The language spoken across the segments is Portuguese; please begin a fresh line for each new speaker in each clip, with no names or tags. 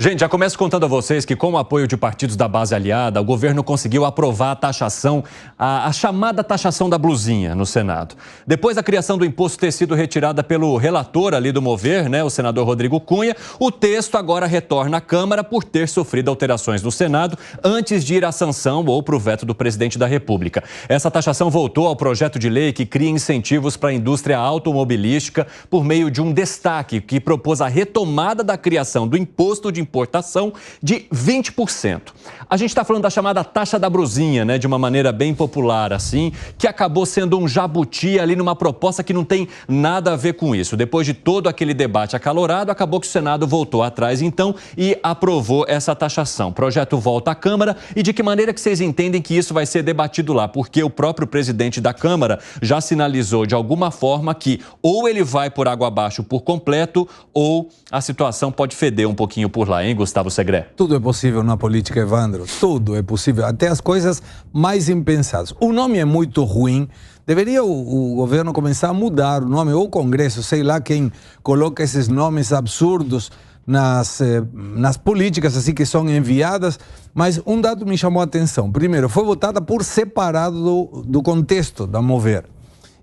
Gente, já começo contando a vocês que, com o apoio de partidos da base aliada, o governo conseguiu aprovar a taxação, a chamada taxação da blusinha no Senado. Depois da criação do imposto ter sido retirada pelo relator ali do Mover, o senador Rodrigo Cunha, o texto agora retorna à Câmara por ter sofrido alterações no Senado antes de ir à sanção ou para o veto do presidente da República. Essa taxação voltou ao projeto de lei que cria incentivos para a indústria automobilística por meio de um destaque que propôs a retomada da criação do imposto de importação de 20%. A gente está falando da chamada taxa da brusinha, de uma maneira bem popular assim, que acabou sendo um jabuti ali numa proposta que não tem nada a ver com isso. Depois de todo aquele debate acalorado, acabou que o Senado voltou atrás então e aprovou essa taxação. O projeto volta à Câmara e de que maneira que vocês entendem que isso vai ser debatido lá? Porque o próprio presidente da Câmara já sinalizou de alguma forma que ou ele vai por água abaixo por completo ou a situação pode feder um pouquinho por lá, hein, Gustavo Segré?
Tudo é possível na política, Evandro. Tudo é possível, até as coisas mais impensadas. O nome é muito ruim. Deveria o governo começar a mudar o nome, ou o Congresso, sei lá quem coloca esses nomes absurdos nas políticas assim que são enviadas. Mas um dado me chamou a atenção. Primeiro, foi votada por separado do contexto da Mover.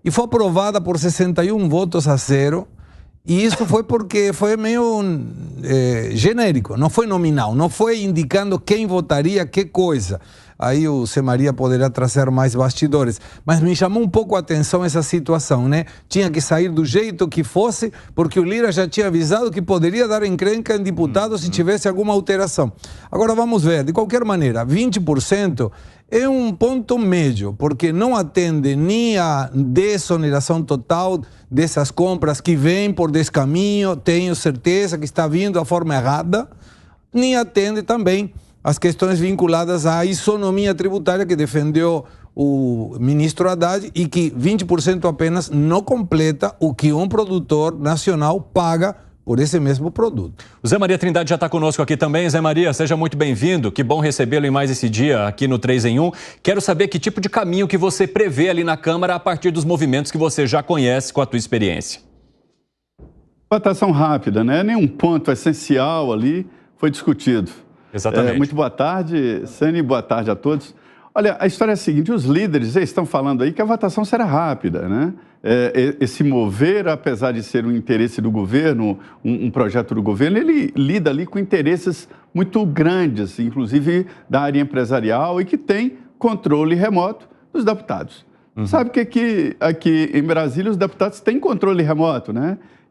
E foi aprovada por 61 votos a 0. E isso foi porque foi meio genérico, não foi nominal, não foi indicando quem votaria que coisa. Aí o Zé Maria poderá trazer mais bastidores. Mas me chamou um pouco a atenção essa situação, Tinha que sair do jeito que fosse, porque o Lira já tinha avisado que poderia dar encrenca em deputados se tivesse alguma alteração. Agora vamos ver, de qualquer maneira, 20% é um ponto médio, porque não atende nem a desoneração total dessas compras que vêm por descaminho, tenho certeza que está vindo da forma errada, nem atende também as questões vinculadas à isonomia tributária que defendeu o ministro Haddad e que 20% apenas não completa o que um produtor nacional paga por esse mesmo produto.
O Zé Maria Trindade já está conosco aqui também. Zé Maria, seja muito bem-vindo. Que bom recebê-lo em mais esse dia aqui no 3 em 1. Quero saber que tipo de caminho que você prevê ali na Câmara a partir dos movimentos que você já conhece com a tua experiência.
Votação rápida, Nenhum ponto essencial ali foi discutido.
Exatamente.
Muito boa tarde, Sani, boa tarde a todos. Olha, a história é a seguinte, os líderes estão falando aí que a votação será rápida, Esse Mover, apesar de ser um interesse do governo, um projeto do governo, ele lida ali com interesses muito grandes, inclusive da área empresarial e que tem controle remoto dos deputados. Sabe que aqui em Brasília os deputados têm controle remoto,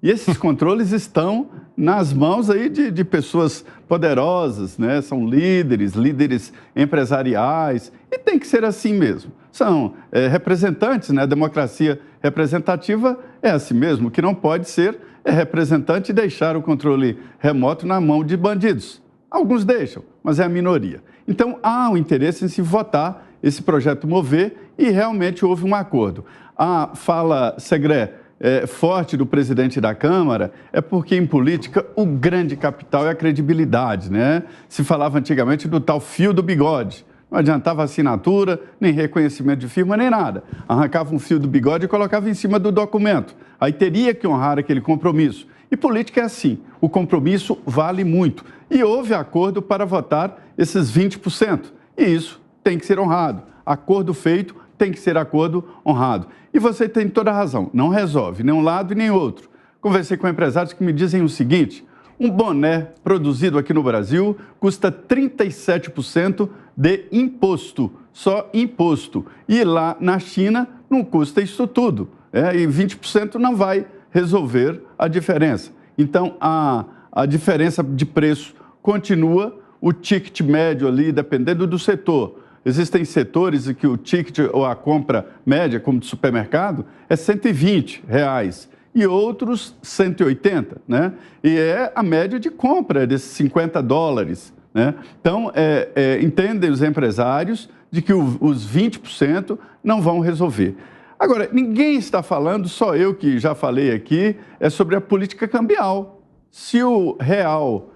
E esses controles estão nas mãos aí de pessoas poderosas, São líderes empresariais, e tem que ser assim mesmo. São representantes, A democracia representativa é assim mesmo. O que não pode ser é representante deixar o controle remoto na mão de bandidos. Alguns deixam, mas é a minoria. Então, há um interesse em se votar esse projeto Mover e realmente houve um acordo. A fala, Segré, forte do presidente da Câmara é porque, em política, o grande capital é a credibilidade, Se falava antigamente do tal fio do bigode. Não adiantava assinatura, nem reconhecimento de firma, nem nada. Arrancava um fio do bigode e colocava em cima do documento. Aí teria que honrar aquele compromisso. E política é assim, o compromisso vale muito. E houve acordo para votar esses 20%. E isso tem que ser honrado. Acordo feito tem que ser acordo honrado. E você tem toda a razão, não resolve nem um lado e nem outro. Conversei com empresários que me dizem o seguinte: um boné produzido aqui no Brasil custa 37% de imposto, só imposto. E lá na China não custa isso tudo. E 20% não vai resolver a diferença. Então, a diferença de preço continua, o ticket médio ali, dependendo do setor. Existem setores em que o ticket ou a compra média, como de supermercado, é R$120 e outros 180, E é a média de compra desses $50, Então, entendem os empresários de que os 20% não vão resolver. Agora, ninguém está falando, só eu que já falei aqui, é sobre a política cambial. Se o real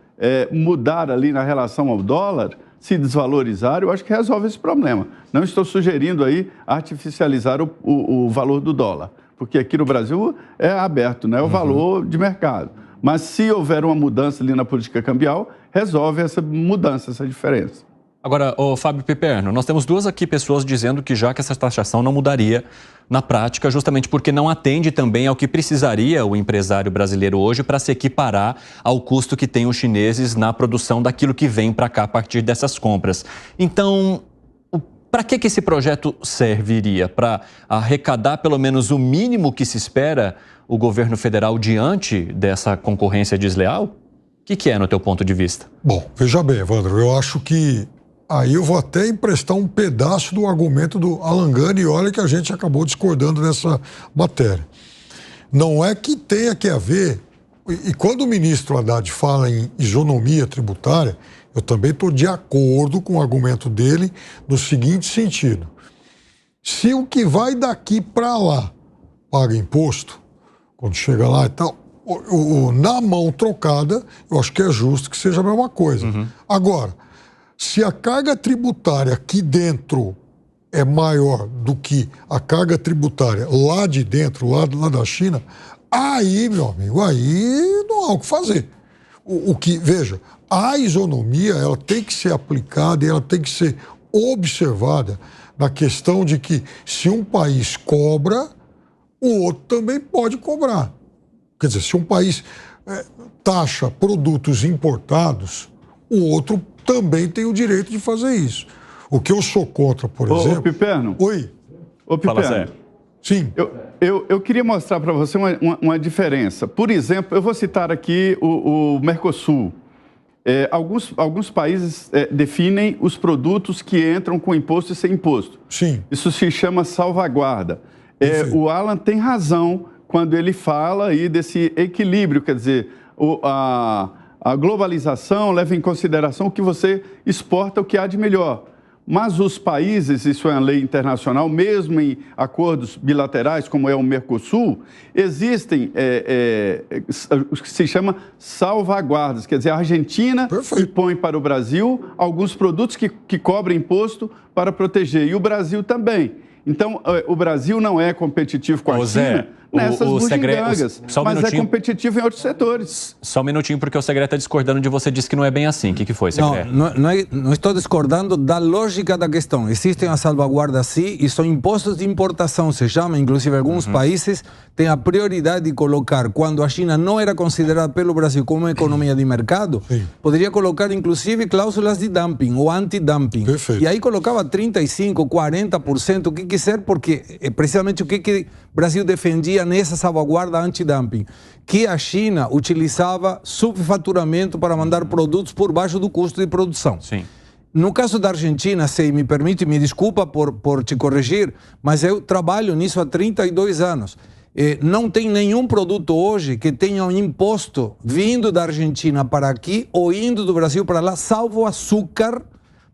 mudar ali na relação ao dólar, se desvalorizar, eu acho que resolve esse problema. Não estou sugerindo aí artificializar o valor do dólar, porque aqui no Brasil é aberto, o valor de mercado. Mas se houver uma mudança ali na política cambial, resolve essa mudança, essa diferença.
Agora, Fábio Piperno, nós temos duas aqui pessoas dizendo que já que essa taxação não mudaria na prática, justamente porque não atende também ao que precisaria o empresário brasileiro hoje para se equiparar ao custo que tem os chineses na produção daquilo que vem para cá a partir dessas compras. Então, para que esse projeto serviria? Para arrecadar pelo menos o mínimo que se espera o governo federal diante dessa concorrência desleal? O que é, no teu ponto de vista?
Bom, veja bem, Evandro, eu acho que aí eu vou até emprestar um pedaço do argumento do Alan Gani, e olha que a gente acabou discordando nessa matéria. Não é que tenha que haver, e quando o ministro Haddad fala em isonomia tributária, eu também estou de acordo com o argumento dele no seguinte sentido. Se o que vai daqui para lá paga imposto, quando chega lá e tal, na mão trocada, eu acho que é justo que seja a mesma coisa. Agora, se a carga tributária aqui dentro é maior do que a carga tributária lá de dentro, lá da China, aí, meu amigo, aí não há o que fazer. Veja, a isonomia, ela tem que ser aplicada e ela tem que ser observada na questão de que se um país cobra, o outro também pode cobrar. Quer dizer, se um país taxa produtos importados, o outro também tem o direito de fazer isso. O que eu sou contra, por exemplo...
Ô, Piperno.
Oi.
Ô, Piperno.
Fala sério.
Sim.
Eu queria mostrar para você uma diferença. Por exemplo, eu vou citar aqui o Mercosul. Alguns países definem os produtos que entram com imposto e sem imposto.
Sim.
Isso se chama salvaguarda. O Alan tem razão quando ele fala aí desse equilíbrio, quer dizer, a globalização leva em consideração o que você exporta, o que há de melhor. Mas os países, isso é uma lei internacional, mesmo em acordos bilaterais, como é o Mercosul, existem o que se chama salvaguardas. Quer dizer, a Argentina impõe para o Brasil alguns produtos que cobrem imposto para proteger, e o Brasil também. Então, o Brasil não é competitivo com a China nessas bugigangas, mas é competitivo em outros setores.
Só um minutinho, porque o Segré está discordando de você, disse que não é bem assim. O que foi, Segré?
Não estou discordando da lógica da questão. Existem as salvaguardas, sim, e são impostos de importação, se chama. Inclusive, alguns países têm a prioridade de colocar, quando a China não era considerada pelo Brasil como uma economia de mercado, poderia colocar, inclusive, cláusulas de dumping ou anti-dumping. E aí colocava 35%, 40%, o que quiser, porque é precisamente o que o Brasil defendia nessa salvaguarda anti-dumping, que a China utilizava subfaturamento para mandar produtos por baixo do custo de produção.
Sim.
No caso da Argentina, se me permite, me desculpa por te corrigir, mas eu trabalho nisso há 32 anos. Não tem nenhum produto hoje que tenha um imposto vindo da Argentina para aqui ou indo do Brasil para lá, salvo açúcar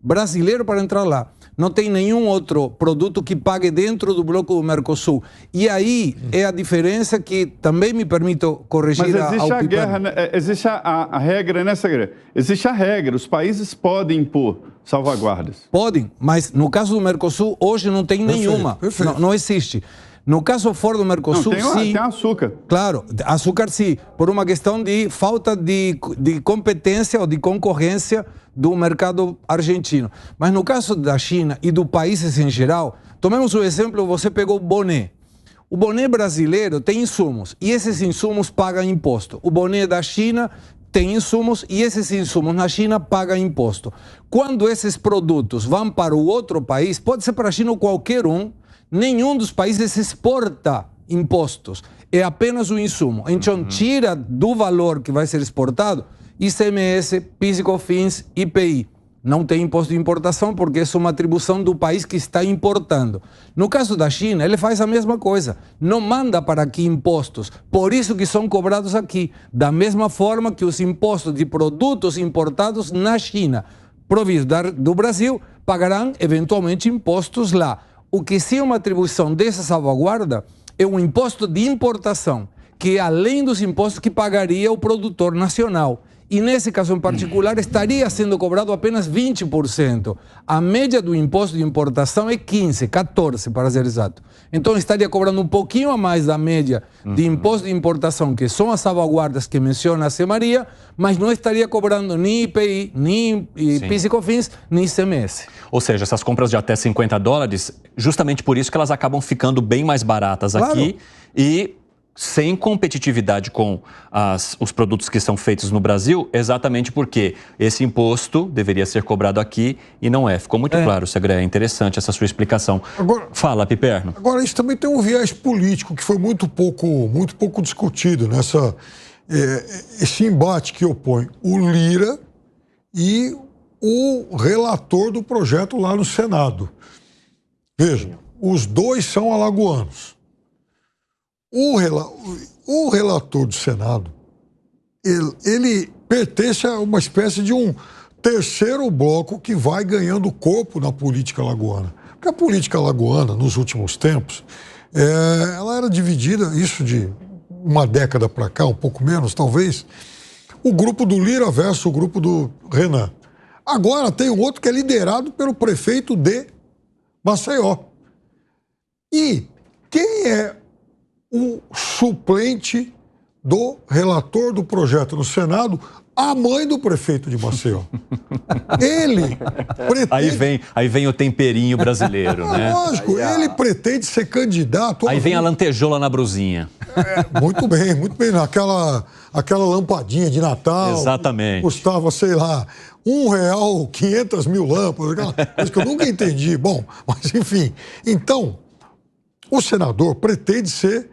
brasileiro para entrar lá. Não tem nenhum outro produto que pague dentro do bloco do Mercosul. E aí é a diferença que também me permito corrigir.
Mas existe a guerra, existe a regra, né, Segré? Existe a regra, os países podem impor salvaguardas.
Podem, mas no caso do Mercosul, hoje não tem nenhuma. Não existe. No caso fora do Mercosul, sim.
Tem açúcar.
Claro, açúcar sim, por uma questão de falta de competência ou de concorrência do mercado argentino. Mas no caso da China e do países em geral, tomemos o exemplo, você pegou o boné. O boné brasileiro tem insumos e esses insumos pagam imposto. O boné da China tem insumos e esses insumos na China pagam imposto. Quando esses produtos vão para o outro país, pode ser para a China ou qualquer um, nenhum dos países exporta impostos, é apenas o insumo. Então, tira do valor que vai ser exportado ICMS, PIS e COFINS, IPI. Não tem imposto de importação porque é uma atribuição do país que está importando. No caso da China, ele faz a mesma coisa. Não manda para aqui impostos. Por isso que são cobrados aqui. Da mesma forma que os impostos de produtos importados na China, provindos do Brasil, pagarão eventualmente impostos lá. O que sim é uma atribuição dessa salvaguarda é um imposto de importação, que é além dos impostos que pagaria o produtor nacional. E nesse caso em particular estaria sendo cobrado apenas 20%. A média do imposto de importação é 15%, 14% para ser exato. Então estaria cobrando um pouquinho a mais da média de imposto de importação, que são as salvaguardas que menciona a C. Maria, mas não estaria cobrando nem IPI, nem PIS e COFINS, nem ICMS.
Ou seja, essas compras de até $50, justamente por isso que elas acabam ficando bem mais baratas aqui e sem competitividade com os produtos que são feitos no Brasil, exatamente porque esse imposto deveria ser cobrado aqui e não é. Ficou muito claro, Segré. É interessante essa sua explicação. Agora, fala, Piperno.
Agora, isso também tem um viés político que foi muito pouco discutido nessa esse embate que opõe o Lira e o relator do projeto lá no Senado. Veja, os dois são alagoanos. O relator do Senado, ele pertence a uma espécie de um terceiro bloco que vai ganhando corpo na política alagoana. Porque a política alagoana, nos últimos tempos, ela era dividida, isso de uma década para cá, um pouco menos talvez, o grupo do Lira versus o grupo do Renan. Agora tem um outro que é liderado pelo prefeito de Maceió. E quem é o suplente do relator do projeto no Senado? A mãe do prefeito de Maceió. Ele pretende...
Aí vem o temperinho brasileiro, né?
Lógico, ele pretende ser candidato...
Aí vem a lantejola na brusinha.
Muito bem, muito bem. Aquela lampadinha de Natal.
Exatamente.
Custava, sei lá, R$1, 500 mil lâmpadas, aquela coisa que eu nunca entendi. Bom, mas enfim. Então, o senador pretende ser...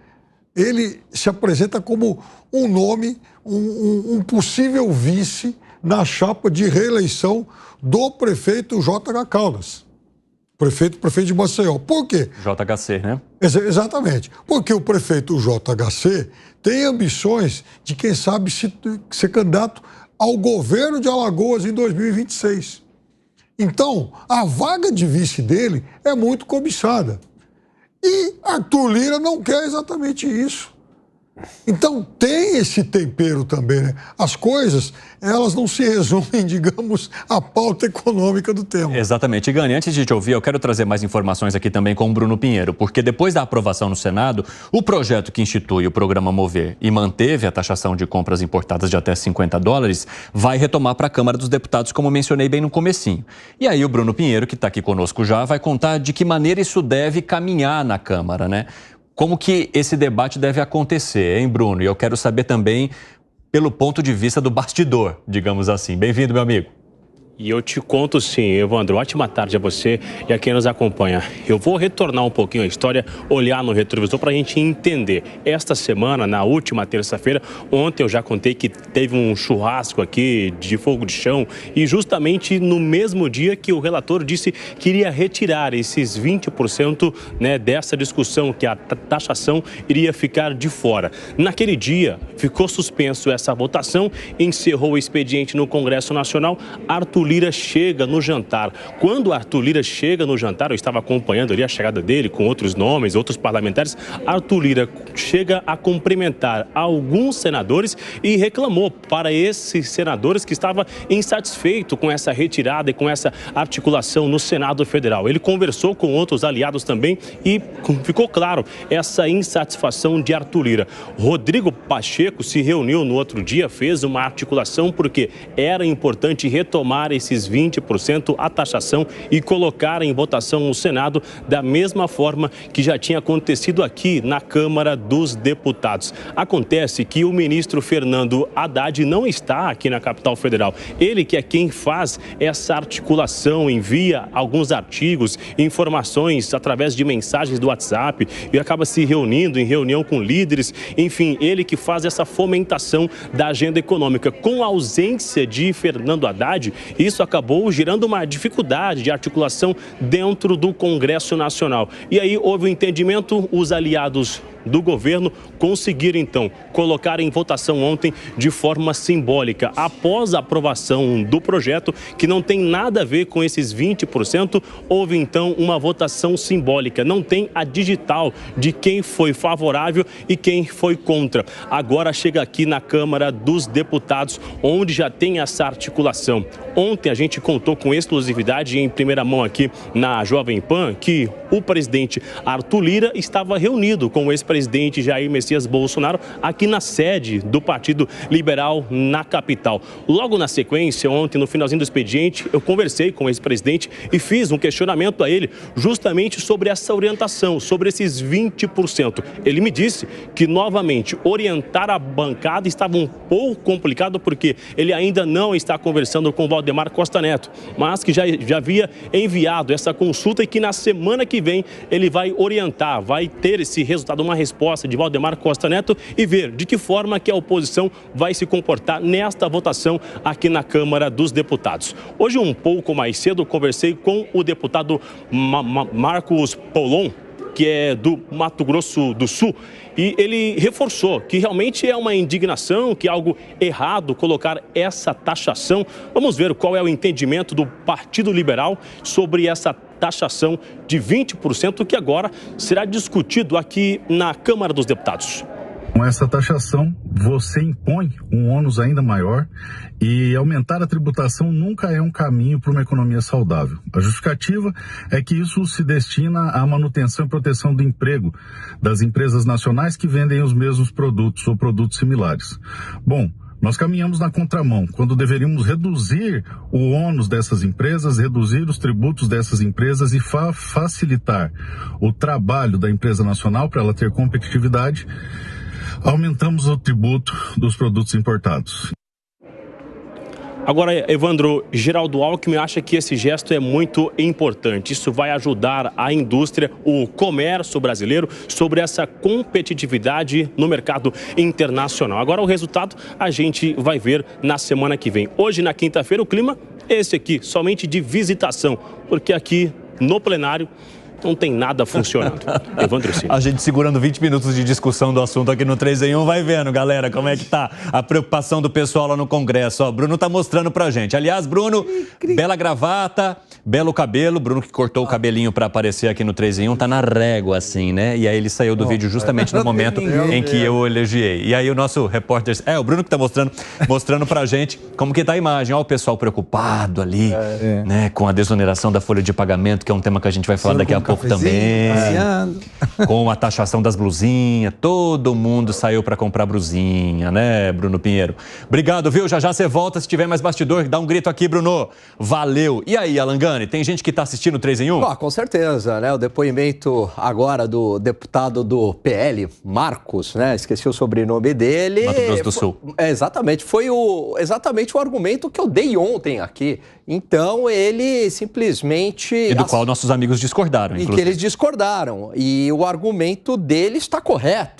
Ele se apresenta como um nome, um possível vice na chapa de reeleição do prefeito J.H. Caldas. Prefeito de Maceió. Por quê?
JHC, né?
Exatamente. Porque o prefeito JHC tem ambições de, quem sabe, ser candidato ao governo de Alagoas em 2026. Então, a vaga de vice dele é muito cobiçada. E Arthur Lira não quer exatamente isso. Então tem esse tempero também, né? As coisas, elas não se resumem, digamos, à pauta econômica do tema.
Exatamente. E Gani, antes de te ouvir, eu quero trazer mais informações aqui também com o Bruno Pinheiro, porque depois da aprovação no Senado, o projeto que institui o programa Mover e manteve a taxação de compras importadas de até $50 vai retomar para a Câmara dos Deputados, como mencionei bem no comecinho. E aí o Bruno Pinheiro, que está aqui conosco já, vai contar de que maneira isso deve caminhar na Câmara, né? Como que esse debate deve acontecer, hein, Bruno? E eu quero saber também pelo ponto de vista do bastidor, digamos assim. Bem-vindo, meu amigo.
E eu te conto sim, Evandro. Ótima tarde a você e a quem nos acompanha. Eu vou retornar um pouquinho a história, olhar no retrovisor para a gente entender. Esta semana, na última terça-feira, ontem eu já contei que teve um churrasco aqui de fogo de chão e justamente no mesmo dia que o relator disse que iria retirar esses 20%, né, dessa discussão, que a taxação iria ficar de fora. Naquele dia, ficou suspenso essa votação, encerrou o expediente no Congresso Nacional. Arthur Lira chega no jantar. Quando Arthur Lira chega no jantar, eu estava acompanhando ali a chegada dele com outros nomes, outros parlamentares, Arthur Lira chega a cumprimentar alguns senadores e reclamou para esses senadores que estava insatisfeito com essa retirada e com essa articulação no Senado Federal. Ele conversou com outros aliados também e ficou claro essa insatisfação de Arthur Lira. Rodrigo Pacheco se reuniu no outro dia, fez uma articulação porque era importante retomar esses 20% a taxação e colocar em votação no Senado da mesma forma que já tinha acontecido aqui na Câmara dos Deputados. Acontece que o ministro Fernando Haddad não está aqui na capital federal. Ele que é quem faz essa articulação, envia alguns artigos, informações através de mensagens do WhatsApp e acaba se reunindo em reunião com líderes. Enfim, ele que faz essa fomentação da agenda econômica. Com a ausência de Fernando Haddad, isso acabou gerando uma dificuldade de articulação dentro do Congresso Nacional. E aí houve um entendimento, os aliados do governo conseguiram, então, colocar em votação ontem de forma simbólica, após a aprovação do projeto, que não tem nada a ver com esses 20%, houve, então, uma votação simbólica. Não tem a digital de quem foi favorável e quem foi contra. Agora chega aqui na Câmara dos Deputados, onde já tem essa articulação. Ontem a gente contou com exclusividade em primeira mão aqui na Jovem Pan que o presidente Arthur Lira estava reunido com o ex-presidente Jair Messias Bolsonaro aqui na sede do Partido Liberal na capital. Logo na sequência, ontem, no finalzinho do expediente, eu conversei com o ex-presidente e fiz um questionamento a ele justamente sobre essa orientação, sobre esses 20%. Ele me disse que, novamente, orientar a bancada estava um pouco complicado porque ele ainda não está conversando com Valdemar Costa Neto, mas que já havia enviado essa consulta e que na semana que vem ele vai orientar, vai ter esse resultado, uma resposta de Valdemar Costa Neto e ver de que forma que a oposição vai se comportar nesta votação aqui na Câmara dos Deputados. Hoje, um pouco mais cedo, conversei com o deputado Marcos Paulon, que é do Mato Grosso do Sul, e ele reforçou que realmente é uma indignação, que é algo errado colocar essa taxação. Vamos ver qual é o entendimento do Partido Liberal sobre essa taxação de 20%, que agora será discutido aqui na Câmara dos Deputados.
Com essa taxação, você impõe um ônus ainda maior e aumentar a tributação nunca é um caminho para uma economia saudável. A justificativa é que isso se destina à manutenção e proteção do emprego das empresas nacionais que vendem os mesmos produtos ou produtos similares. Bom, nós caminhamos na contramão, quando deveríamos reduzir o ônus dessas empresas, reduzir os tributos dessas empresas e facilitar o trabalho da empresa nacional para ela ter competitividade. Aumentamos o tributo dos produtos importados.
Agora, Evandro, Geraldo Alckmin acha que esse gesto é muito importante. Isso vai ajudar a indústria, o comércio brasileiro, sobre essa competitividade no mercado internacional. Agora, o resultado a gente vai ver na semana que vem. Hoje, na quinta-feira, o clima é esse aqui, somente de visitação, porque aqui no plenário não tem nada funcionando. Evandro Cine.
A gente segurando 20 minutos de discussão do assunto aqui no 3 em 1, vai vendo, galera, como é que tá a preocupação do pessoal lá no Congresso. Ó, Bruno tá mostrando pra gente. Aliás, Bruno, bela gravata, belo cabelo. Bruno que cortou o cabelinho pra aparecer aqui no 3 em 1, tá na régua assim, né? E aí ele saiu do vídeo justamente no momento em que eu elogiei. E aí o nosso repórter, o Bruno que tá mostrando pra gente como que tá a imagem. Ó, o pessoal preocupado ali, né, com a desoneração da folha de pagamento, que é um tema que a gente vai falar daqui a pouco também, com a taxação das blusinhas, todo mundo saiu para comprar blusinha, né, Bruno Pinheiro? Obrigado, viu? Já já você volta, se tiver mais bastidor, dá um grito aqui, Bruno. Valeu. E aí, Alan Gani, tem gente que está assistindo o 3 em 1?
Com certeza, né? O depoimento agora do deputado do PL, Marcos, né? Esqueci o sobrenome dele.
Mato Grosso do Sul.
Exatamente, foi exatamente o argumento que eu dei ontem aqui. Então, ele simplesmente...
E do qual nossos amigos discordaram, inclusive.
E que eles discordaram. E o argumento dele está correto.